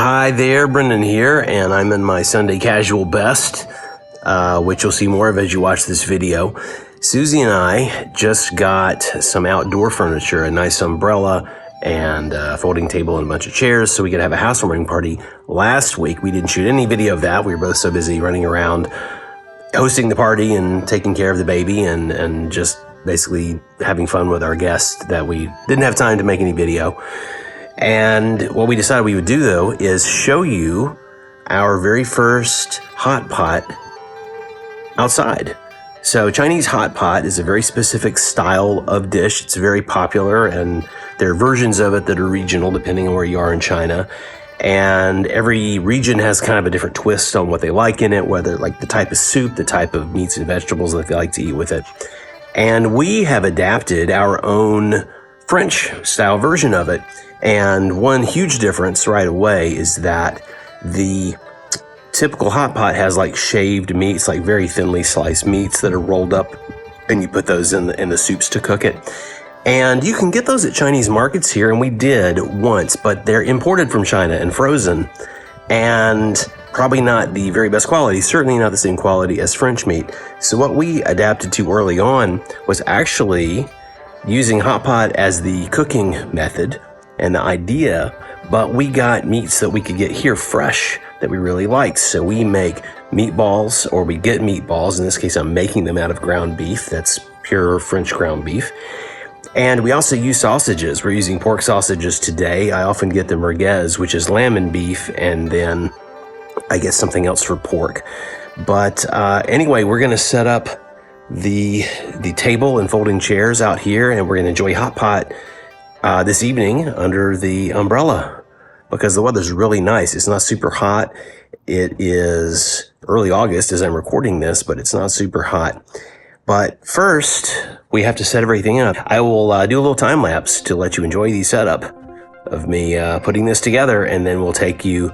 Hi there, Brendan here, and I'm in my Sunday casual best, which you'll see more of as you watch this video. Susie and I just got some outdoor furniture, a nice umbrella and a folding table and a bunch of chairs so we could have a housewarming party. Last week, we didn't shoot any video of that. We were both so busy running around, hosting the party and taking care of the baby and just basically having fun with our guests that we didn't have time to make any video. And what we decided we would do, though, is show you our very first hot pot outside. So Chinese hot pot is a very specific style of dish. It's very popular, and there are versions of it that are regional depending on where you are in China. And every region has kind of a different twist on what they like in it, whether like the type of soup, the type of meats and vegetables that they like to eat with it. And we have adapted our own French style version of it. And one huge difference right away is that the typical hot pot has like shaved meats, like very thinly sliced meats that are rolled up, and you put those in the soups to cook it. And you can get those at Chinese markets here, and we did once, but they're imported from China and frozen, and probably not the very best quality, certainly not the same quality as French meat. So what we adapted to early on was actually using hot pot as the cooking method and the idea, but we got meats that we could get here fresh that we really liked. So we make meatballs, or we get meatballs. In this case, I'm making them out of ground beef. That's pure French ground beef. And we also use sausages. We're using pork sausages today. I often get the merguez, which is lamb and beef, and then I get something else for pork. But anyway, we're gonna set up the table and folding chairs out here, and we're gonna enjoy hot pot this evening under the umbrella because the weather's really nice. It's not super hot. It is early August as I'm recording this, but it's not super hot. But first, we have to set everything up. I will do a little time lapse to let you enjoy the setup of me putting this together, and then we'll take you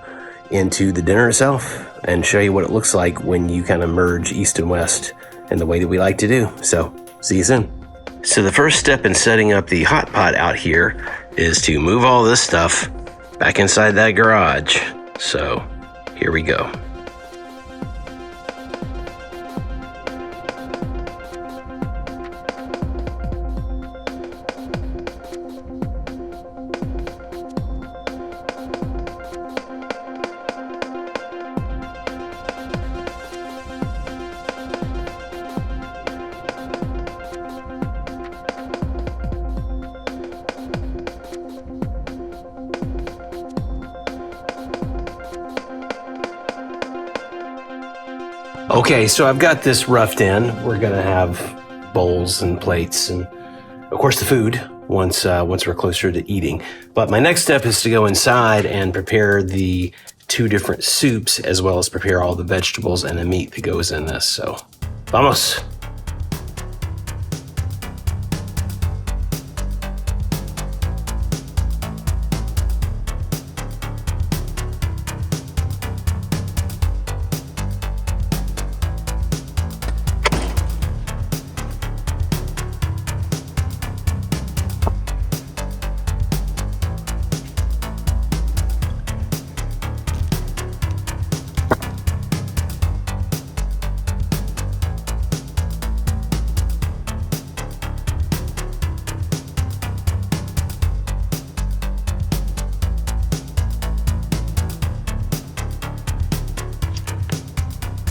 into the dinner itself and show you what it looks like when you kind of merge East and West in the way that we like to do. So, see you soon. So the first step in setting up the hot pot out here is to move all this stuff back inside that garage. So here we go. Okay, so I've got this roughed in. We're gonna have bowls and plates and of course the food once we're closer to eating. But my next step is to go inside and prepare the two different soups as well as prepare all the vegetables and the meat that goes in this. So, vamos!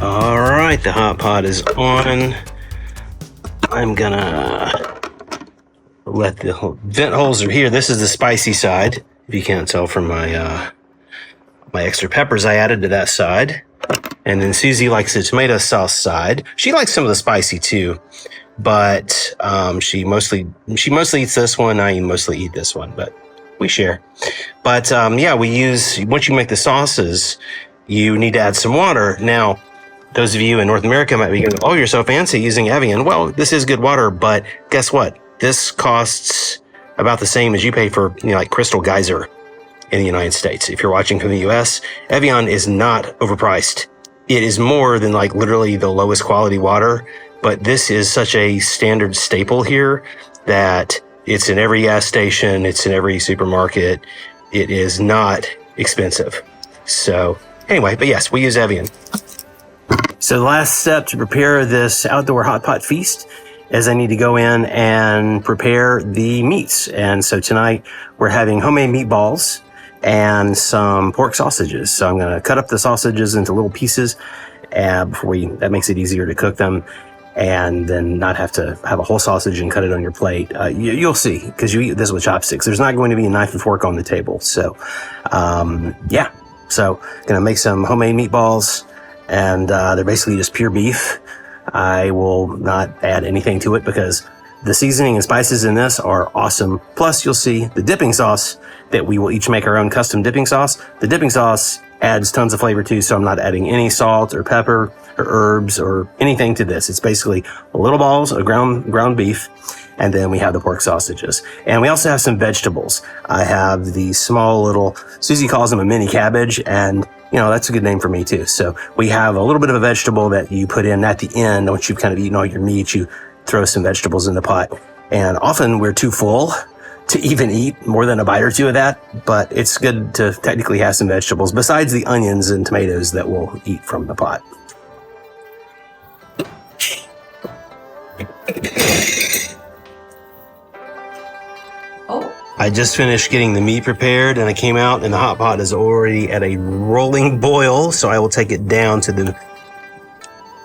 All right, the hot pot is on. I'm gonna let the vent holes are here. This is the spicy side. If you can't tell from my extra peppers I added to that side. And then Susie likes the tomato sauce side. She likes some of the spicy too, but she mostly eats this one. I mostly eat this one, but we share. But yeah, once you make the sauces, you need to add some water. Now, those of you in North America might be going, oh, you're so fancy using Evian. Well, this is good water, but guess what? This costs about the same as you pay for, like Crystal Geyser in the United States. If you're watching from the US, Evian is not overpriced. It is more than like literally the lowest quality water, but this is such a standard staple here that it's in every gas station, it's in every supermarket. It is not expensive. So anyway, but yes, we use Evian. So the last step to prepare this outdoor hot pot feast is I need to go in and prepare the meats. And so tonight we're having homemade meatballs and some pork sausages. So I'm going to cut up the sausages into little pieces that makes it easier to cook them and then not have to have a whole sausage and cut it on your plate. You'll see, because you eat this with chopsticks. There's not going to be a knife and fork on the table. So, yeah. So going to make some homemade meatballs, and they're basically just pure beef. I will not add anything to it because the seasoning and spices in this are awesome. Plus, you'll see the dipping sauce that we will each make our own custom dipping sauce. The dipping sauce adds tons of flavor too, so I'm not adding any salt or pepper or herbs or anything to this. It's basically little balls of ground beef, and then we have the pork sausages. And we also have some vegetables. I have the small little, Susie calls them a mini cabbage, and that's a good name for me too. So we have a little bit of a vegetable that you put in at the end. Once you've kind of eaten all your meat, you throw some vegetables in the pot. And often we're too full to even eat more than a bite or two of that, but it's good to technically have some vegetables besides the onions and tomatoes that we'll eat from the pot. I just finished getting the meat prepared, and I came out and the hot pot is already at a rolling boil, so I will take it down to the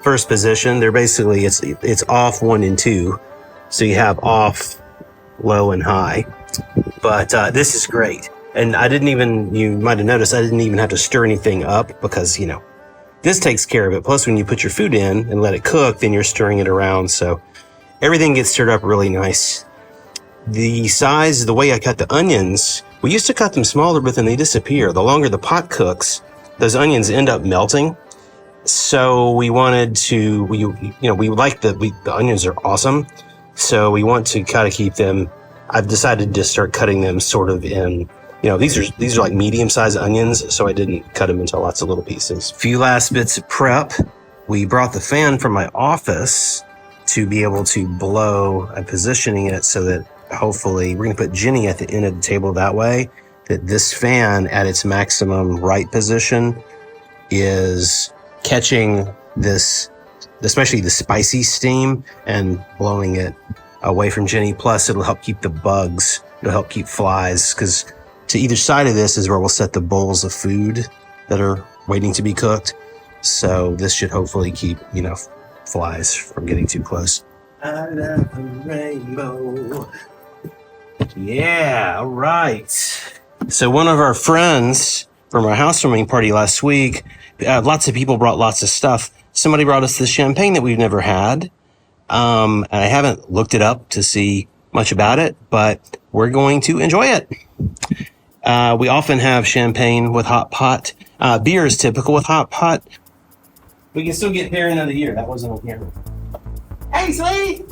first position. They're basically, it's off 1 and 2, so you have off, low, and high. But this is great. And you might have noticed, I didn't even have to stir anything up because, this takes care of it. Plus, when you put your food in and let it cook, then you're stirring it around. So everything gets stirred up really nice. The way I cut the onions, we used to cut them smaller, but then they disappear. The longer the pot cooks, those onions end up melting. So we wanted to, we like the onions are awesome. So we want to kind of keep them. I've decided to start cutting them sort of in, these are like medium-sized onions, so I didn't cut them into lots of little pieces. Few last bits of prep. We brought the fan from my office to be able to blow. I'm positioning it so that hopefully we're going to put Genny at the end of the table that way, that this fan at its maximum right position is catching this, especially the spicy steam, and blowing it away from Genny. Plus, it'll help keep the bugs. It'll help keep flies, because to either side of this is where we'll set the bowls of food that are waiting to be cooked. So this should hopefully keep, flies from getting too close. I love the rainbow. Yeah, all right. So one of our friends from our housewarming party last week, lots of people brought lots of stuff. Somebody brought us this champagne that we've never had. And I haven't looked it up to see much about it, but we're going to enjoy it. We often have champagne with hot pot. Beer is typical with hot pot. We can still get here another year. That wasn't on camera. Hey, sweetie!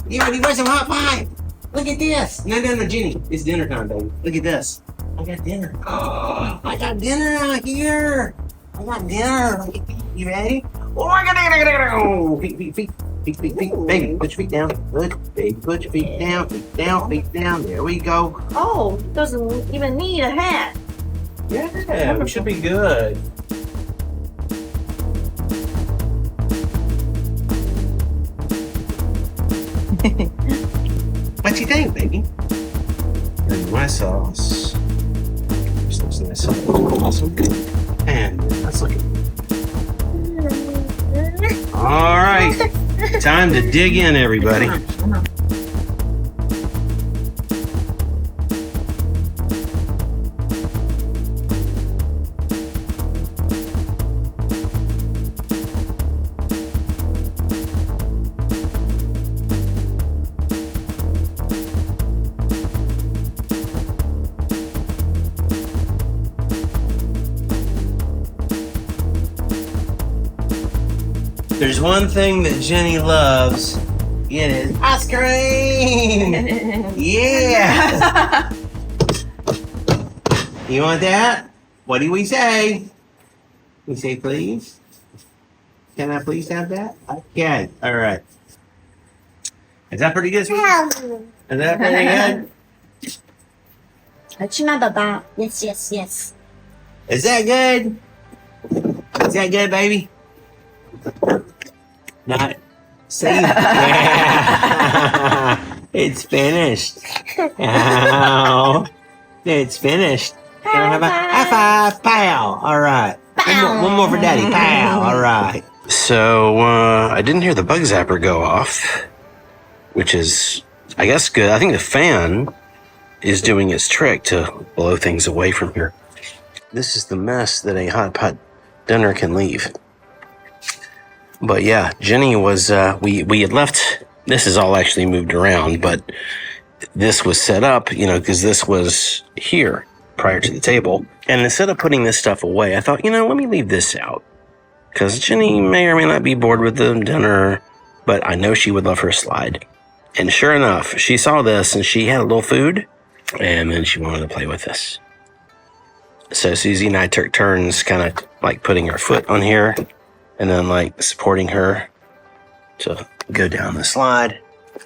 You want some hot pie? Look at this. No, Genny. It's dinner time, baby. Look at this. I got dinner. Oh, I got dinner out here. I got dinner. You ready? Oh, I gotta go. Feet. Baby, put your feet down. Good. Baby, put your feet down. Feet down. There we go. Oh, doesn't even need a hat. Yeah, we should be good. What you think, baby? And my sauce. Just looks nice. Awesome. And that's looking. All right. Time to dig in, everybody. There's one thing that Genny loves. It is ice cream. Yeah. You want that? What do we say? We say please. Can I please have that? Okay. All right. Is that pretty good? Is that pretty good? Yes. Is that good? Is that good, baby? Not. See? Yeah. It's finished. Oh, it's finished. Can I have a high five? Pow. All right. One more for Daddy. Pow. All right. So, I didn't hear the bug zapper go off, which is, I guess, good. I think the fan is doing its trick to blow things away from here. This is the mess that a hot pot dinner can leave. But yeah, Genny was, we had left, this is all actually moved around, but this was set up, because this was here prior to the table. And instead of putting this stuff away, I thought, let me leave this out. Because Genny may or may not be bored with the dinner, but I know she would love her slide. And sure enough, she saw this and she had a little food, and then she wanted to play with this. So Susie and I took turns kind of like putting her foot on here and then like supporting her to go down the slide.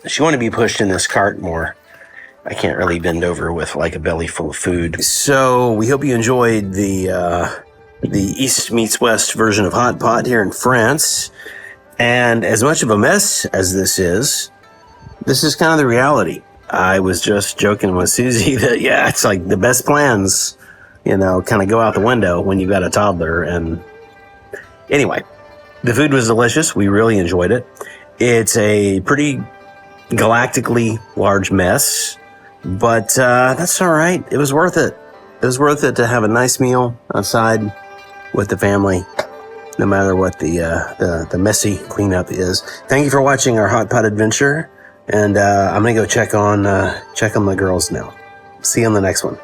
She wanted to be pushed in this cart more. I can't really bend over with like a belly full of food. So we hope you enjoyed the East meets West version of Hot Pot here in France. And as much of a mess as this is kind of the reality. I was just joking with Susie that, yeah, it's like the best plans, kind of go out the window when you've got a toddler. And anyway, the food was delicious. We really enjoyed it. It's a pretty galactically large mess, but that's all right. It was worth it. It was worth it to have a nice meal outside with the family, no matter what the messy cleanup is. Thank you for watching our Hot Pot adventure, and I'm gonna go check on the girls now. See you on the next one.